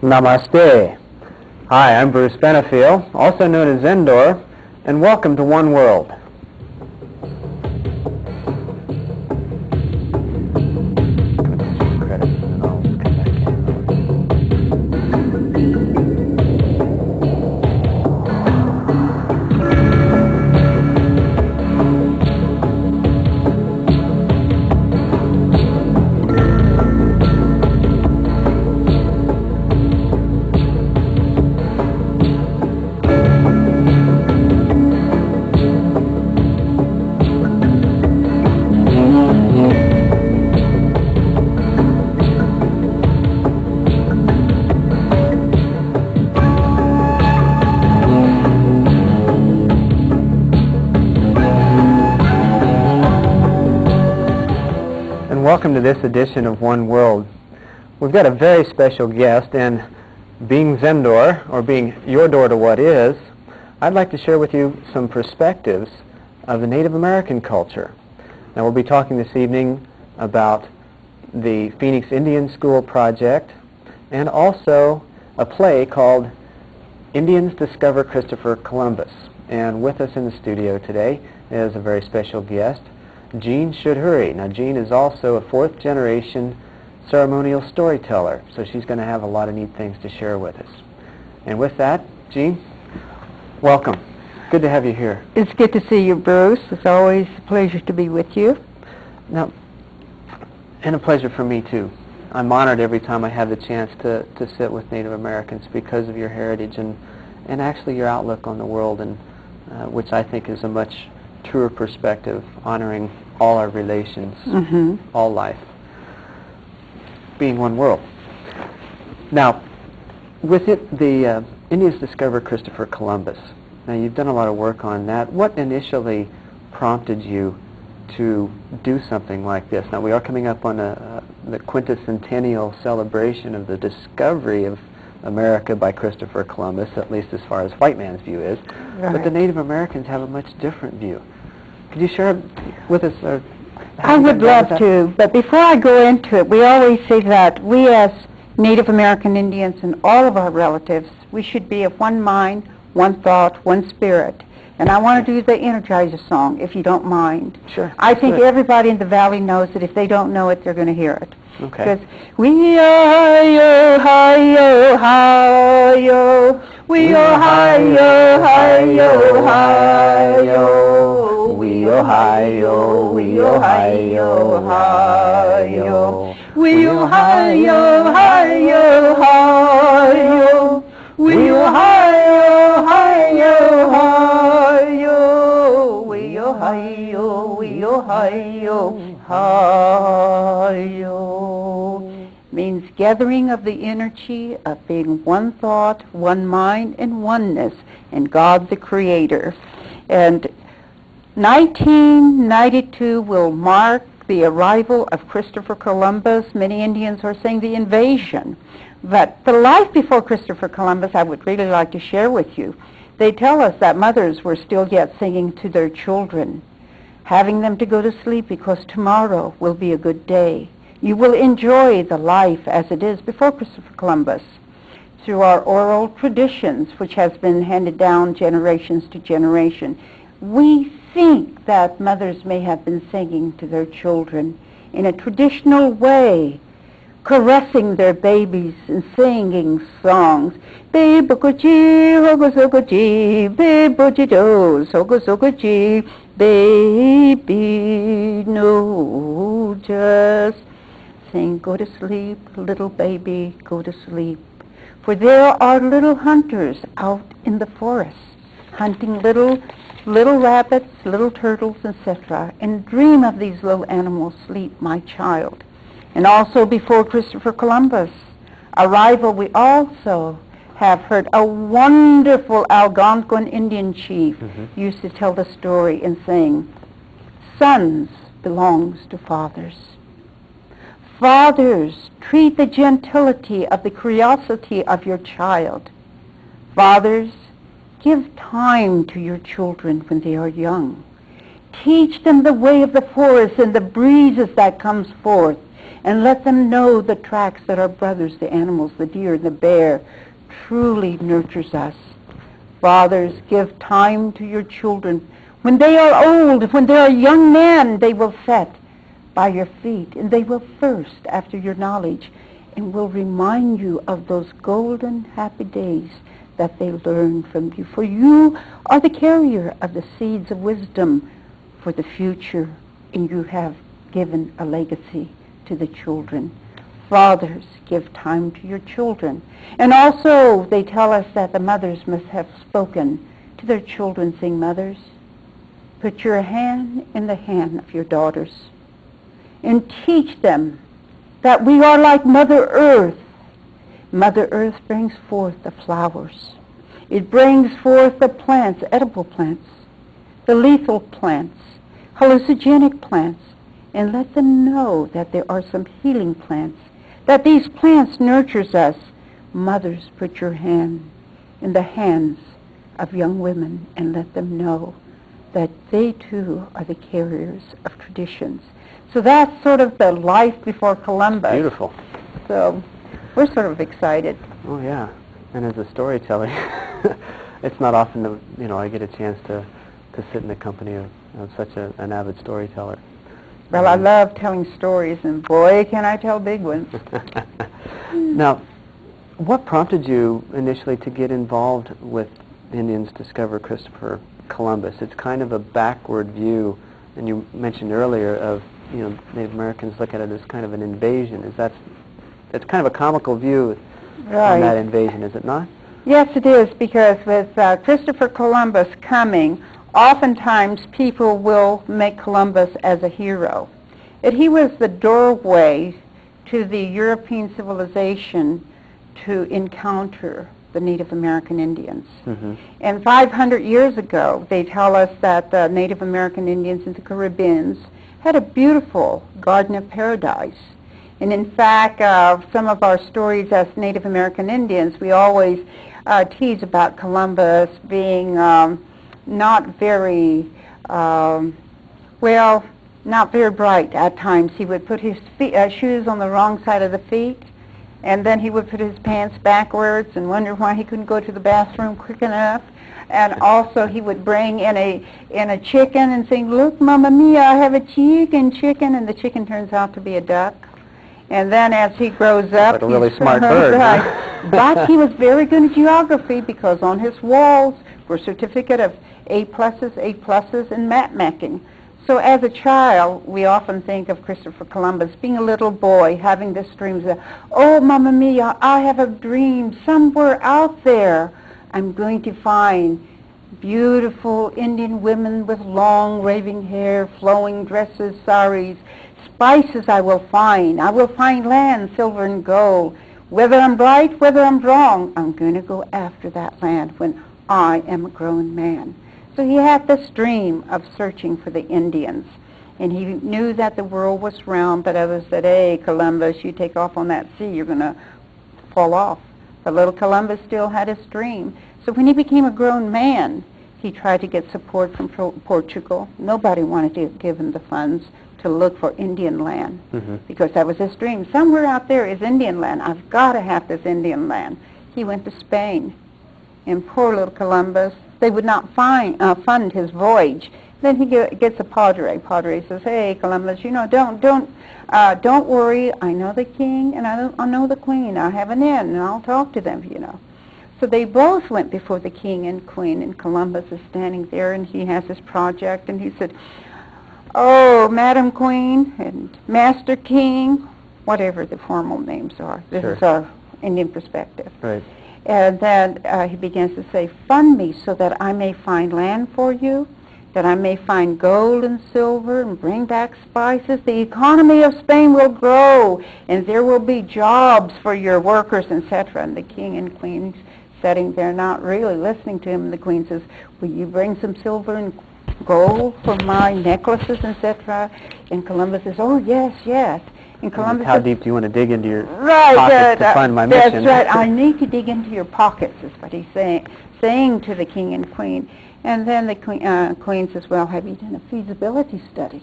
Namaste. Hi, I'm Bruce Benefiel, also known as Zendor, and welcome to One World. Welcome to this edition of One World. We've got a very special guest, and being Zendor, or being your door to what is, I'd like to share with you some perspectives of the Native American culture. Now, we'll be talking this evening about the Phoenix Indian School Project and also a play called Indians Discover Christopher Columbus. And with us in the studio today is a very special guest, Jean Chaudhuri. Now, Jean is also a fourth-generation ceremonial storyteller, so she's going to have a lot of neat things to share with us. And with that, Jean, welcome. Good to have you here. It's good to see you, Bruce. It's always a pleasure to be with you. Now, and a pleasure for me, too. I'm honored every time I have the chance to sit with Native Americans because of your heritage and actually your outlook on the world, and which I think is a much truer perspective, honoring all our relations, all life, being one world. Now, with it, the Indians Discover Christopher Columbus. Now, you've done a lot of work on that. What initially prompted you to do something like this? Now, we are coming up on the quinticentennial celebration of the discovery of America by Christopher Columbus, at least as far as white man's view is. Right. But the Native Americans have a much different view. Could you share with us? I would love to, but before I go into it, we always say that we as Native American Indians and all of our relatives, we should be of one mind, one thought, one spirit. And I want to do the Energizer song, if you don't mind. Sure. I think everybody in the valley knows that if they don't know it, they're going to hear it. Okay. Because we are yo, hi yo, hi yo. We are hi yo, hi yo, hi yo. We are hi yo, we are hi yo, hi yo. We are hi yo, hi yo, hi yo. We are hi yo, hi yo, hi yo. We are hi yo, we are hi yo, hi yo. Means gathering of the energy of being one thought, one mind, and oneness, and God the Creator. And 1992 will mark the arrival of Christopher Columbus. Many Indians are saying the invasion. But the life before Christopher Columbus, I would really like to share with you. They tell us that mothers were still yet singing to their children, having them to go to sleep because tomorrow will be a good day. You will enjoy the life as it is before Christopher Columbus. Through our oral traditions, which has been handed down generations to generation, we think that mothers may have been singing to their children in a traditional way, caressing their babies and singing songs. Be-bo-ko-chee, ho-go-so-ko-chee, be-bo-chee-do, so-go-so-ko-chee, baby, no, just sing, go to sleep, little baby, go to sleep. For there are little hunters out in the forest, hunting little rabbits, little turtles, etc. And dream of these little animals, sleep, my child. And also before Christopher Columbus' arrival, we also have heard a wonderful Algonquin Indian chief used to tell the story and saying, sons belongs to fathers. Fathers, treat the gentility of the curiosity of your child. Fathers, give time to your children when they are young. Teach them the way of the forest and the breezes that comes forth. and let them know the tracks that our brothers, the animals, the deer, the bear, truly nurtures us. Fathers, give time to your children. When they are old, when they are young men, they will sit by your feet, and they will thirst after your knowledge, and will remind you of those golden, happy days that they learned from you. For you are the carrier of the seeds of wisdom for the future, and you have given a legacy to the children. Fathers, give time to your children. And also, they tell us that the mothers must have spoken to their children, saying, mothers, put your hand in the hand of your daughters and teach them that we are like Mother Earth. Mother Earth brings forth the flowers. It brings forth the plants, edible plants, the lethal plants, hallucinogenic plants, and let them know that there are some healing plants, that these plants nurtures us. Mothers, put your hand in the hands of young women and let them know that they too are the carriers of traditions. So that's sort of the life before Columbus. Beautiful. So we're sort of excited. Oh yeah, and as a storyteller, it's not often that, I get a chance to sit in the company of such an avid storyteller. Well, I love telling stories, and boy, can I tell big ones. Now, what prompted you initially to get involved with Indians discover Christopher Columbus? It's kind of a backward view, and you mentioned earlier of, Native Americans look at it as kind of an invasion. It's kind of a comical view on that invasion, is it not? Yes, it is, because with Christopher Columbus coming, oftentimes people will make Columbus as a hero. He was the doorway to the European civilization to encounter the Native American Indians. Mm-hmm. And 500 years ago, they tell us that the Native American Indians in the Caribbeans had a beautiful Garden of Paradise. And in fact, some of our stories as Native American Indians, we always tease about Columbus being not very bright at times. He would put his shoes on the wrong side of the feet, and then he would put his pants backwards and wonder why he couldn't go to the bathroom quick enough. And also he would bring in a chicken and say, look, Mamma Mia, I have a chicken, and the chicken turns out to be a duck. And then as he grows up, like a really smart bird. Right. But he was very good at geography, because on his walls were certificate of A+, and map making. So as a child, we often think of Christopher Columbus being a little boy, having this dream that, oh, Mamma Mia, I have a dream somewhere out there. I'm going to find beautiful Indian women with long waving hair, flowing dresses, saris, spices I will find. I will find land, silver and gold. Whether I'm right, whether I'm wrong, I'm going to go after that land when I am a grown man. So he had this dream of searching for the Indians. And he knew that the world was round, but others said, hey, Columbus, you take off on that sea, you're going to fall off. But little Columbus still had his dream. So when he became a grown man, he tried to get support from Portugal. Nobody wanted to give him the funds to look for Indian land, because that was his dream. Somewhere out there is Indian land. I've got to have this Indian land. He went to Spain. And poor little Columbus, they would not fund his voyage. Then he gets a padre. Padre says, hey, Columbus, don't worry. I know the king and I know the queen. I have an in, and I'll talk to them, So they both went before the king and queen, and Columbus is standing there, and he has his project, and he said, oh, Madam Queen and Master King, whatever the formal names are. This is our Indian perspective. Right. And then he begins to say, fund me so that I may find land for you, that I may find gold and silver and bring back spices. The economy of Spain will grow, and there will be jobs for your workers, etc. And the king and queen sitting there not really listening to him. And the queen says, will you bring some silver and gold for my necklaces, etc.? And Columbus says, oh, yes, yes. And Columbus How says, deep do you want to dig into your pockets to find my mission? That's right. I need to dig into your pockets, is what he's saying to the king and queen. And then the queen says, well, have you done a feasibility study?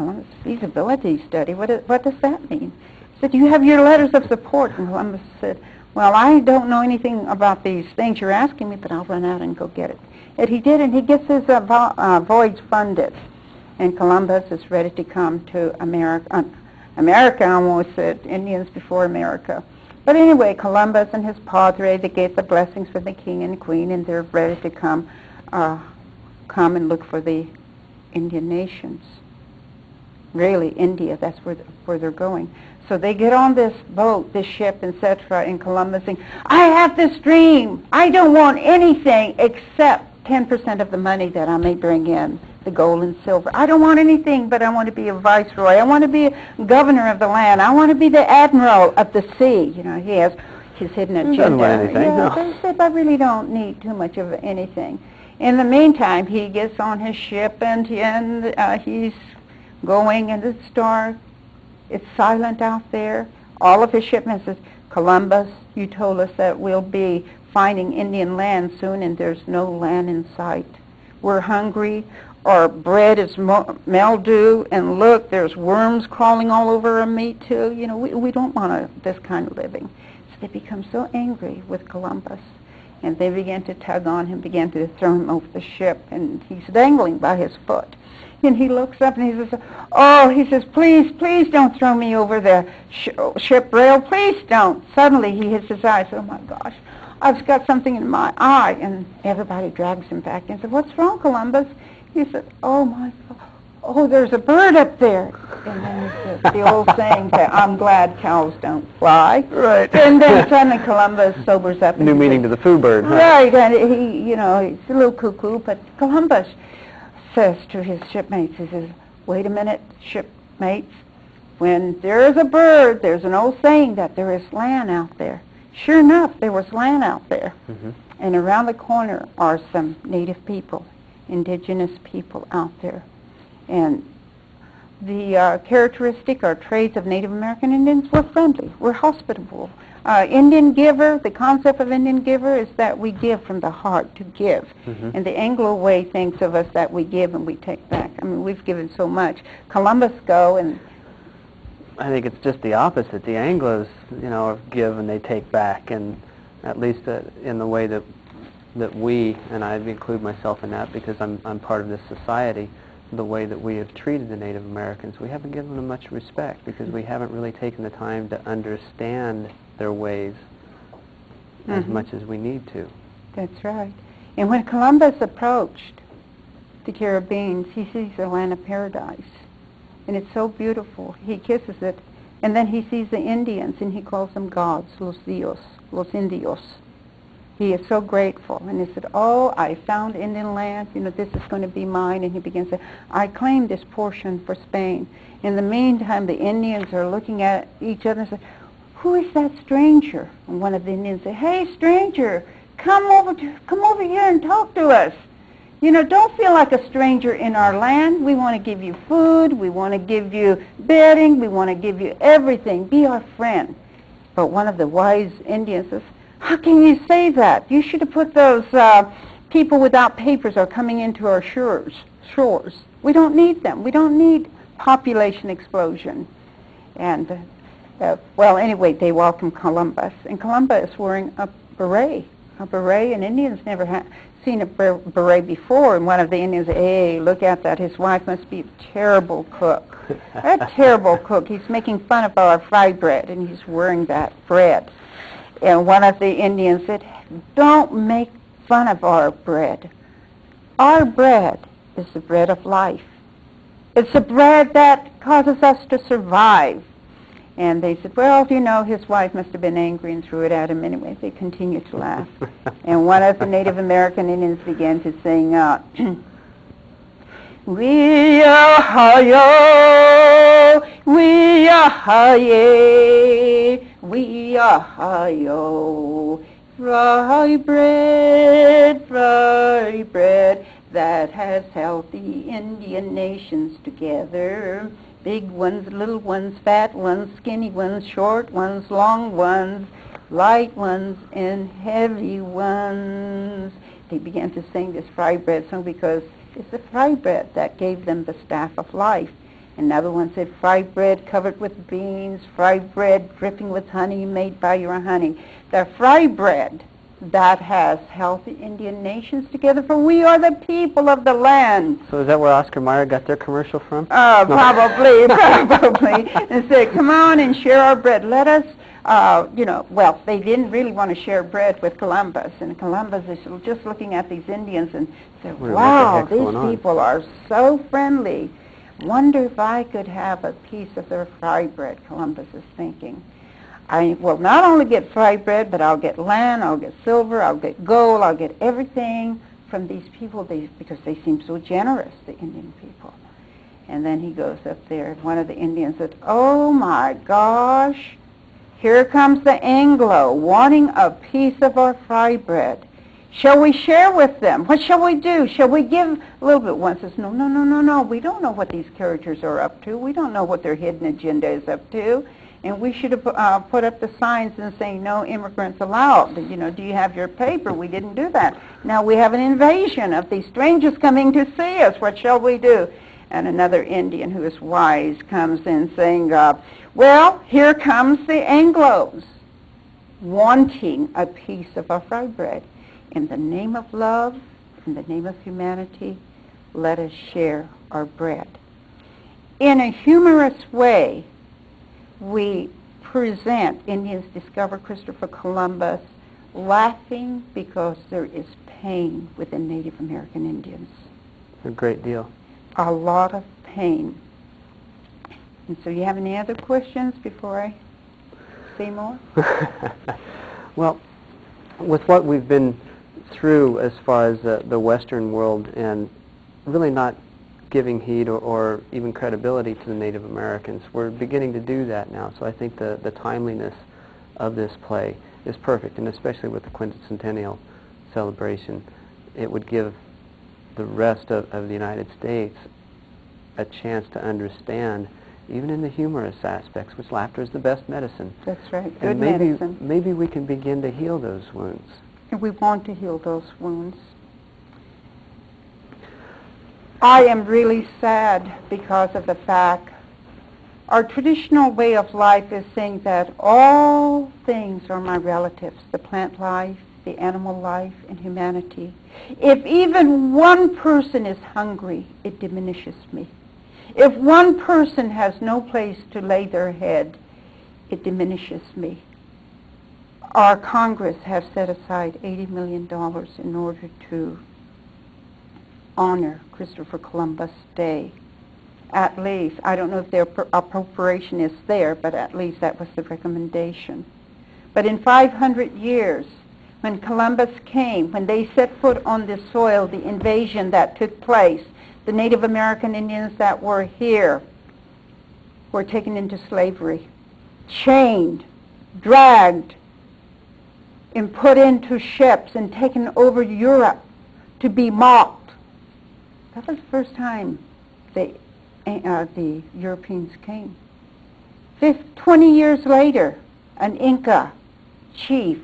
Columbus, feasibility study, what does that mean? He said, you have your letters of support. And Columbus said, well, I don't know anything about these things you're asking me, but I'll run out and go get it. And he did, and he gets his voyage funded. And Columbus is ready to come to America. America, I almost said Indians before America. But anyway, Columbus and his padre, they gave the blessings for the king and queen, and they're ready to come and look for the Indian nations. Really, India, that's where they're going. So they get on this boat, this ship, etc., in Columbus, saying, I have this dream. I don't want anything except 10% of the money that I may bring in, the gold and silver. I don't want anything, but I want to be a viceroy. I want to be a governor of the land. I want to be the admiral of the sea. You know, he has his hidden agenda. Doesn't want anything, yeah, no. But he said, I really don't need too much of anything. In the meantime, he gets on his ship, and he's going, and it's dark. It's silent out there. All of his shipmen says, Columbus, you told us that we'll be finding Indian land soon, and there's no land in sight. We're hungry. Our bread is mildew, and look, there's worms crawling all over our meat too. You know, we don't want this kind of living. So they become so angry with Columbus, and they began to tug on him, began to throw him over the ship, and he's dangling by his foot. And he looks up and he says, oh, he says, please, please don't throw me over the ship rail. Please don't. Suddenly he hits his eye. Oh, my gosh, I've got something in my eye. And everybody drags him back and said, what's wrong, Columbus? He said, oh, my God. Oh, there's a bird up there. And then he said, the old saying that I'm glad cows don't fly. Right. And then suddenly Columbus sobers up. New meaning to the foo bird, huh? Right, and he, you know, he's a little cuckoo, but Columbus says to his shipmates, he says, wait a minute, shipmates, when there's a bird, there's an old saying that there is land out there. Sure enough, there was land out there. Mm-hmm. And around the corner are some native people, indigenous people out there. And the characteristic or traits of Native American Indians were friendly, were hospitable. Indian giver, the concept of Indian giver is that we give from the heart, to give. Mm-hmm. And the Anglo way thinks of us that we give and we take back. I mean, we've given so much. Columbus go and... I think it's just the opposite. The Anglos, you know, give and they take back, and at least in the way that we, and I include myself in that because I'm part of this society, the way that we have treated the Native Americans, we haven't given them much respect because we haven't really taken the time to understand their ways as much as we need to. That's right. And when Columbus approached the Caribbeans, he sees a land of paradise. And it's so beautiful. He kisses it. And then he sees the Indians, and he calls them gods, los dios, los indios. He is so grateful. And he said, oh, I found Indian land. You know, this is going to be mine. And he begins to say, I claim this portion for Spain. In the meantime, the Indians are looking at each other and say, who is that stranger? And one of the Indians said, hey, stranger, come over here and talk to us. You know, don't feel like a stranger in our land. We want to give you food. We want to give you bedding. We want to give you everything. Be our friend. But one of the wise Indians says, how can you say that? You should have put those people without papers are coming into our shores. We don't need them. We don't need population explosion. And, well, anyway, they welcome Columbus. And Columbus is wearing a beret, and Indians never had seen a beret before. And one of the Indians said, hey, look at that. His wife must be a terrible cook. A terrible cook. He's making fun of our fried bread, and he's wearing that bread. And one of the Indians said, don't make fun of our bread. Our bread is the bread of life. It's the bread that causes us to survive. And they said, well, you know, his wife must have been angry and threw it at him anyway. They continued to laugh. And one of the Native American Indians began to sing, we-ah-hi-yo, we-ah-hi-yay, we-ah-hi-yo, fry bread that has held the Indian nations together. Big ones, little ones, fat ones, skinny ones, short ones, long ones, light ones, and heavy ones. They began to sing this fry bread song because it's the fry bread that gave them the staff of life. Another one said fried bread covered with beans, fried bread dripping with honey made by your honey. The fried bread that has held the Indian nations together, for we are the people of the land. So is that where Oscar Mayer got their commercial from? Probably, probably. And said, come on and share our bread. Let us, well, they didn't really want to share bread with Columbus. And Columbus is just looking at these Indians and said, wow, these people are so friendly. Wonder if I could have a piece of their fried bread, Columbus is thinking. I will not only get fried bread, but I'll get land, I'll get silver, I'll get gold, I'll get everything from these people because they seem so generous, the Indian people. And then he goes up there, and one of the Indians said, oh my gosh, here comes the Anglo wanting a piece of our fried bread. Shall we share with them? What shall we do? Shall we give a little bit? One says, no, no, no, no, no. We don't know what these characters are up to. We don't know what their hidden agenda is up to. And we should have put up the signs and saying, no immigrants allowed. You know, do you have your paper? We didn't do that. Now we have an invasion of these strangers coming to see us. What shall we do? And another Indian who is wise comes in saying, well, here comes the Anglos wanting a piece of our fried bread. In the name of love, in the name of humanity, let us share our bread. In a humorous way, we present Indians discover Christopher Columbus laughing because there is pain within Native American Indians. A great deal. A lot of pain. And so you have any other questions before I say more? Well, with what we've been through as far as the Western world and really not giving heed or even credibility to the Native Americans, we're beginning to do that now. So I think the timeliness of this play is perfect, and especially with the quincentennial celebration, it would give the rest of the United States a chance to understand, even in the humorous aspects, which laughter is the best medicine. That's right, good medicine. Maybe we can begin to heal those wounds. And we want to heal those wounds. I am really sad because of the fact our traditional way of life is saying that all things are my relatives, the plant life, the animal life, and humanity. If even one person is hungry, it diminishes me. If one person has no place to lay their head, it diminishes me. Our Congress has set aside $80 million in order to honor Christopher Columbus Day. At least, I don't know if their appropriation is there, but at least that was the recommendation. But in 500 years, when Columbus came, when they set foot on this soil, the invasion that took place, the Native American Indians that were here were taken into slavery, chained, dragged, and put into ships and taken over Europe to be mocked. That was the first time the Europeans came. 20 years later, an Inca chief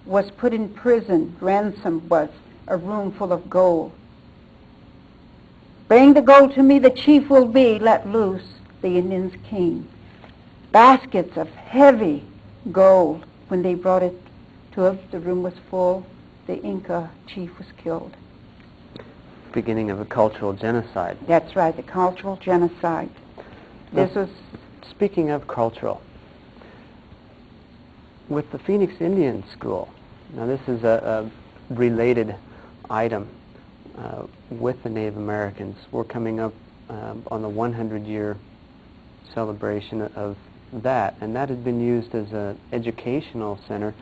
was put in prison. Ransom was a room full of gold. Bring the gold to me, the chief will be let loose. The Indians came. Baskets of heavy gold. When they brought it to us, the room was full. The Inca chief was killed. Beginning of a cultural genocide. That's right, the cultural genocide. This was... Speaking of cultural, with the Phoenix Indian School, now this is a related item with the Native Americans. We're coming up on the 100-year celebration of that, and that had been used as an educational center.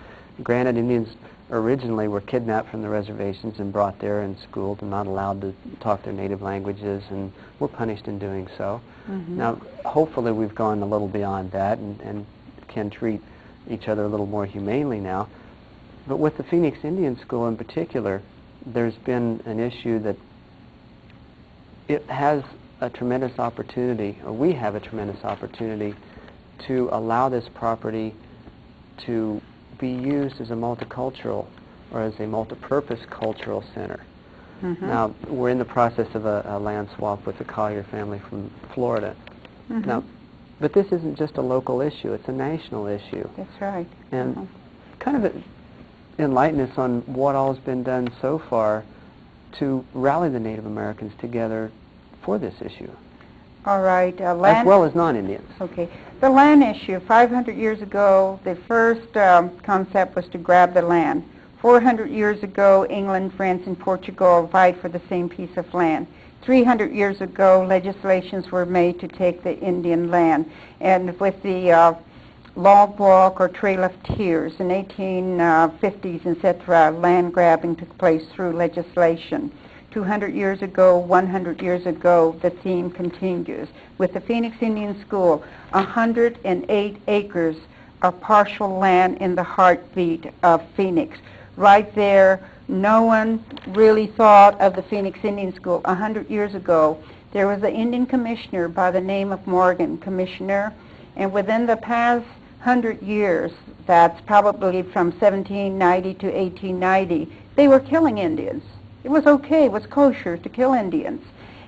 Granted, Indians originally were kidnapped from the reservations and brought there and schooled and not allowed to talk their native languages, and were punished in doing so. Mm-hmm. Now, hopefully we've gone a little beyond that and can treat each other a little more humanely now. But with the Phoenix Indian School in particular, there's been an issue that it has a tremendous opportunity, or we have a tremendous opportunity, to allow this property to be used as a multicultural or as a multipurpose cultural center. Mm-hmm. Now, we're in the process of a land swap with the Collier family from Florida, Now, but this isn't just a local issue, it's a national issue. That's right. And kind of enlighten us on what all has been done so far to rally the Native Americans together for this issue. All right. As well as non-Indians. Okay. The land issue, 500 years ago, the first concept was to grab the land. 400 years ago, England, France, and Portugal vied for the same piece of land. 300 years ago, legislations were made to take the Indian land. And with the log walk or Trail of Tears in 1850s, etc., land grabbing took place through legislation. 200 years ago, 100 years ago, the theme continues. With the Phoenix Indian School, 108 acres of partial land in the heartbeat of Phoenix. Right there, no one really thought of the Phoenix Indian School. 100 years ago, there was an Indian commissioner by the name of Morgan, commissioner, and within the past 100 years, that's probably from 1790 to 1890, they were killing Indians. It was okay, it was kosher to kill Indians.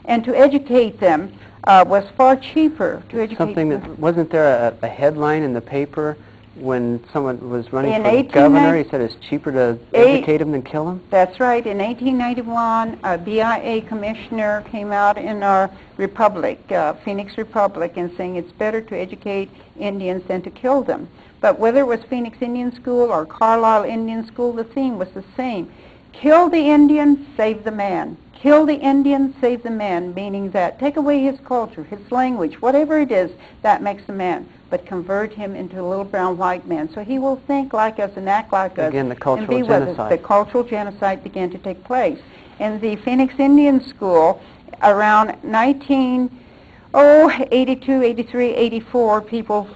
And to educate them was far cheaper to educate Something them. that, wasn't there a headline in the paper when someone was running In for governor? He said it's cheaper to educate them than kill them? That's right. In 1891, a BIA commissioner came out in our republic, Phoenix Republic, and saying it's better to educate Indians than to kill them. But whether it was Phoenix Indian School or Carlisle Indian School, the theme was the same. Kill the Indian, save the man. Kill the Indian, save the man, meaning that take away his culture, his language, whatever it is, that makes a man, but convert him into a little brown white man. So he will think like us and act like us. Again, the cultural and be with us. genocide. The cultural genocide began to take place. In the Phoenix Indian School, around 1982, 83, 84, people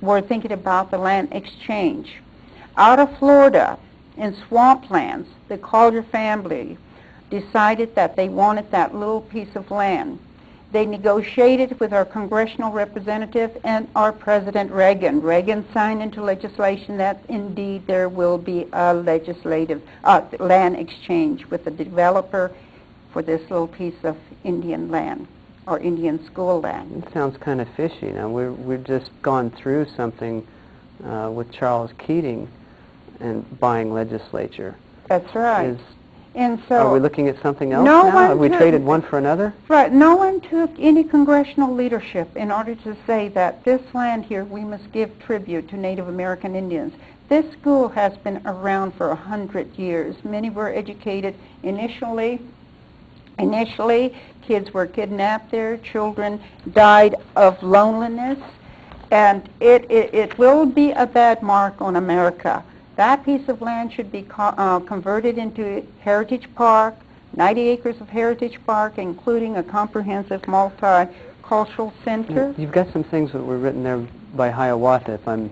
were thinking about the land exchange. Out of Florida, in swamplands, the Collier family decided that they wanted that little piece of land. They negotiated with our congressional representative and our President Reagan. Reagan signed into legislation that indeed there will be a legislative land exchange with the developer for this little piece of Indian land or Indian school land. It sounds kind of fishy. Now, we've just gone through something with Charles Keating and buying legislature. That's right. And so are we looking at something else no now? Have we traded one for another? Right. No one took any congressional leadership in order to say that this land here, we must give tribute to Native American Indians. This school has been around for 100 years. Many were educated initially. Kids were kidnapped there. Children died of loneliness. And it will be a bad mark on America. That piece of land should be converted into Heritage Park, 90 acres of Heritage Park, including a comprehensive multicultural center. You've got some things that were written there by Hiawatha, if I'm...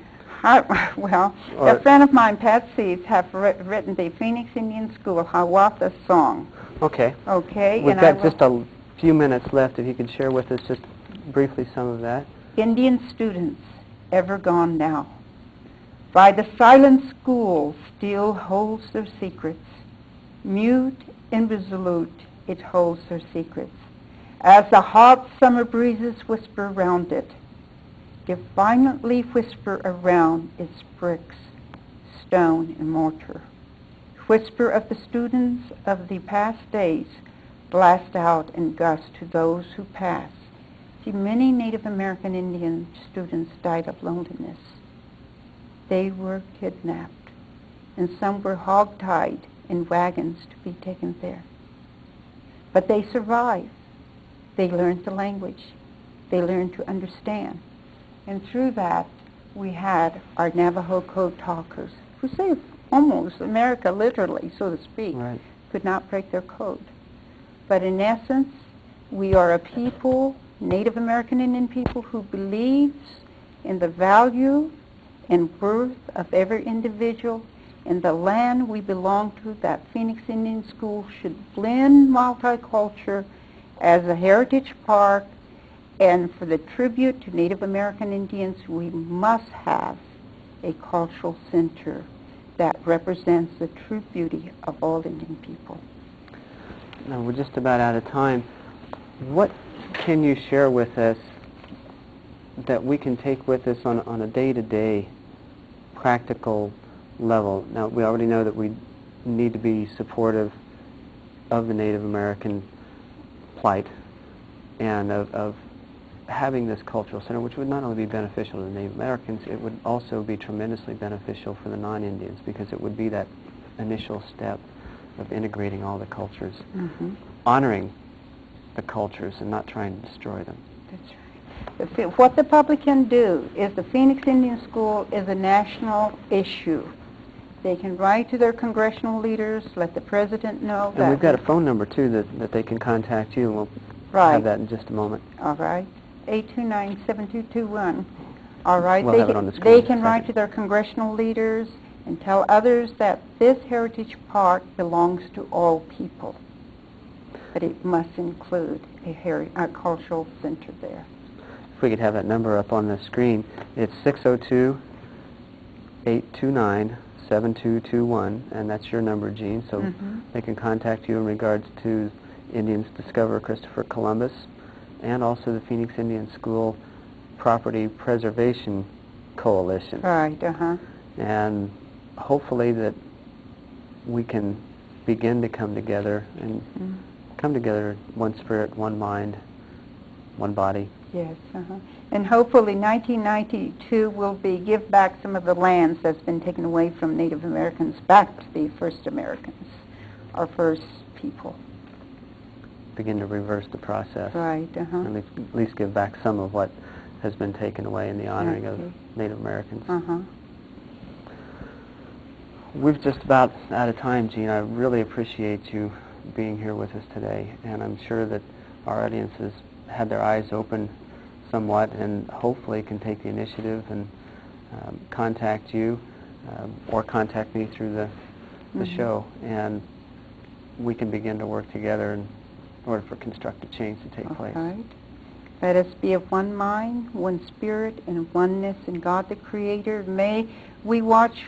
Well, a friend of mine, Pat Seeds, have written the Phoenix Indian School Hiawatha song. Okay. Okay. We've got just a few minutes left. If you could share with us just briefly some of that. Indian students, ever gone now, by the silent school still holds their secrets. Mute and resolute, it holds their secrets. As the hot summer breezes whisper round it, defiantly whisper around its bricks, stone and mortar. Whisper of the students of the past days, blast out and gust to those who pass. See, many Native American Indian students died of loneliness. They were kidnapped, and some were hog-tied in wagons to be taken there. But they survived. They learned the language. They learned to understand. And through that, we had our Navajo code talkers, who saved almost America, literally, so to speak, Right. could not break their code. But in essence, we are a people, Native American Indian people, who believes in the value and worth of every individual, and the land we belong to, that Phoenix Indian School, should blend multiculture as a heritage park. And for the tribute to Native American Indians, we must have a cultural center that represents the true beauty of all Indian people. Now, we're just about out of time. What can you share with us that we can take with us on a day-to-day practical level. Now, we already know that we need to be supportive of the Native American plight and of having this cultural center, which would not only be beneficial to the Native Americans, it would also be tremendously beneficial for the non-Indians, because it would be that initial step of integrating all the cultures, honoring the cultures and not trying to destroy them. That's right. What the public can do is the Phoenix Indian School is a national issue. They can write to their congressional leaders, let the president know that. And we've got a phone number, too, that they can contact you, and we'll have that in just a moment. All right. 829-7221. All right. We'll have it on the screen. They can write to their congressional leaders and tell others that this heritage park belongs to all people, but it must include a cultural center there. If we could have that number up on the screen, it's 602-829-7221, and that's your number, Jean, so they can contact you in regards to Indians Discover Christopher Columbus, and also the Phoenix Indian School Property Preservation Coalition. Right, And hopefully that we can begin to come together and come together, one spirit, one mind, one body. Yes, and hopefully 1992 will be give back some of the lands that's been taken away from Native Americans back to the first Americans, our first people. Begin to reverse the process. Right, And at least give back some of what has been taken away in the honoring of Native Americans. We've just about out of time, Jean. I really appreciate you being here with us today, and I'm sure that our audience has had their eyes open somewhat and hopefully can take the initiative and contact you or contact me through the show, and we can begin to work together in order for constructive change to take place. Right. Let us be of one mind, one spirit, and oneness in God the Creator. May we watch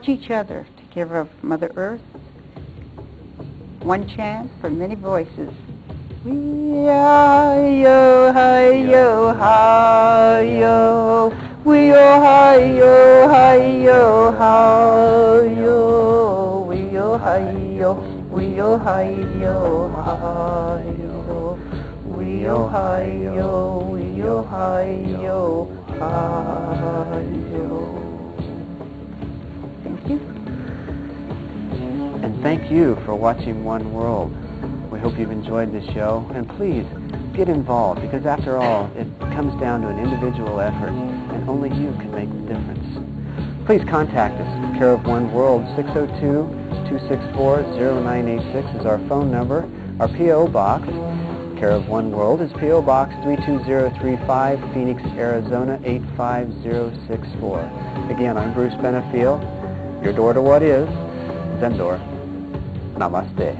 each other to give of Mother Earth one chant for many voices. We-ah-yo, hi-yo, hi-yo. We-oh, hi-yo, hi-yo, hi-yo. We-oh, hi-yo, we-oh, hi-yo, hi-yo. We-oh, hi-yo, we-oh, hi-yo, hi-yo. Thank you. And thank you for watching One World. We hope you've enjoyed this show, and please get involved, because after all, it comes down to an individual effort, and only you can make the difference. Please contact us. Care of One World, 602-264-0986 is our phone number. Our P.O. Box, Care of One World, is P.O. Box 32035, Phoenix, Arizona 85064. Again, I'm Bruce Benefiel. Your door to what is Zendor. Namaste.